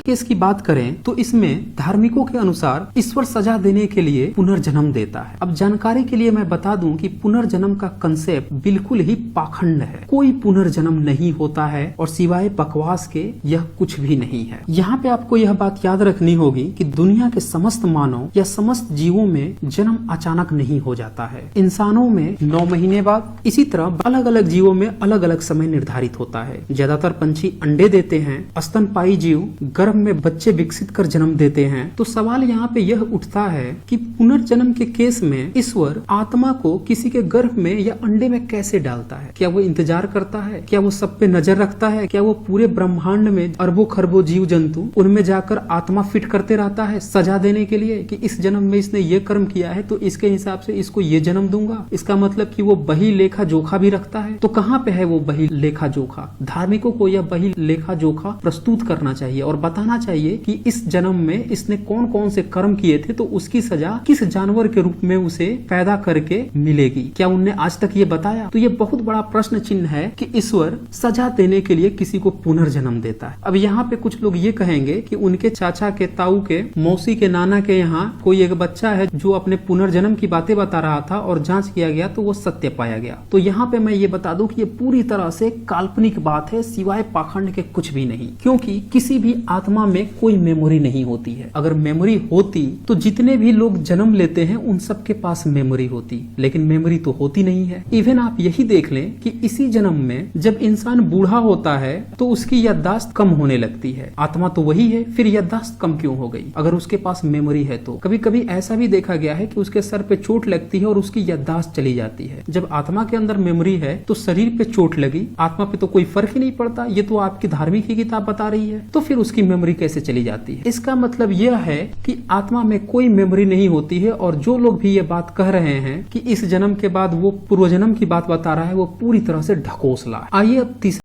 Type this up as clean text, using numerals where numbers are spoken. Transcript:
Case की बात करें तो इसमें धार्मिकों के अनुसार ईश्वर सजा देने के लिए पुनर्जन्म देता है। अब जानकारी के लिए मैं बता दूं कि पुनर्जन्म का कंसेप्ट बिल्कुल ही पाखंड है। कोई पुनर्जन्म नहीं होता है और सिवाय बकवास के यह कुछ भी नहीं है। यहाँ पे आपको यह बात याद रखनी होगी कि दुनिया के समस्त मानव या समस्त जीवों में जन्म अचानक नहीं हो जाता है। इंसानों में 9 महीने बाद, इसी तरह अलग अलग जीवों में अलग अलग समय निर्धारित होता है। ज्यादातर पंछी अंडे देते हैं, स्तनपायी जीव गर्भ में बच्चे विकसित कर जन्म देते हैं। तो सवाल यहाँ पे यह उठता है कि पुनर्जन्म के केस में ईश्वर आत्मा को किसी के गर्भ में या अंडे में कैसे डालता है? क्या वो इंतजार करता है? क्या वो सब पे नजर रखता है? क्या वो पूरे ब्रह्मांड में अरबों खरबों जीव जंतु उनमें जाकर आत्मा फिट करते रहता है सजा देने के लिए कि इस जन्म में इसने ये कर्म किया है तो इसके हिसाब से इसको ये जन्म दूंगा? इसका मतलब कि वो बही लेखा जोखा भी रखता है। तो कहाँ पे है वो बही लेखा जोखा? धार्मिकों को यह बही लेखा जोखा प्रस्तुत करना चाहिए और बताना चाहिए कि इस जन्म में इसने कौन कौन से कर्म किए थे तो उसकी सजा किस जानवर के रूप में उसे पैदा करके मिलेगी। क्या उनने आज तक ये बताया? तो ये बहुत बड़ा प्रश्न चिन्ह है कि ईश्वर सजा देने के लिए किसी को पुनर्जन्म देता है। अब यहाँ पे कुछ लोग ये कहेंगे कि उनके चाचा के, ताऊ के, मौसी के, नाना के यहाँ कोई एक बच्चा है जो अपने पुनर्जन्म की बातें बता रहा था और जांच किया गया तो वो सत्य पाया गया। तो यहाँ पे मैं ये बता दूं कि ये पूरी तरह से काल्पनिक बात है, सिवाय पाखंड के कुछ भी नहीं। क्योंकि किसी भी आत्मा में कोई मेमोरी नहीं होती है। अगर मेमोरी होती तो जितने भी लोग जन्म लेते हैं उन सबके पास मेमोरी होती, लेकिन मेमोरी तो होती नहीं है। इवन आप यही देख लें कि इसी जन्म में जब इंसान बूढ़ा होता है तो उसकी याददाश्त कम होने लगती है। आत्मा तो वही है, फिर याददाश्त कम क्यों हो गई अगर उसके पास मेमोरी है? तो कभी कभी ऐसा भी देखा गया है कि उसके सर पे चोट लगती है और उसकी याददाश्त चली जाती है। जब आत्मा के अंदर मेमोरी है तो शरीर पे चोट लगी, आत्मा पे तो कोई फर्क ही नहीं पड़ता। ये तो आपकी धार्मिक ही किताब बता रही है, तो फिर उसकी मेमोरी कैसे चली जाती है? इसका मतलब यह है कि आत्मा में कोई मेमोरी नहीं होती है। और जो लोग भी ये बात कह रहे हैं कि इस जन्म के बाद वो पूर्व जन्म की बात बता रहा है, वो पूरी तरह से ढकोसला है। आइए अब तीसरा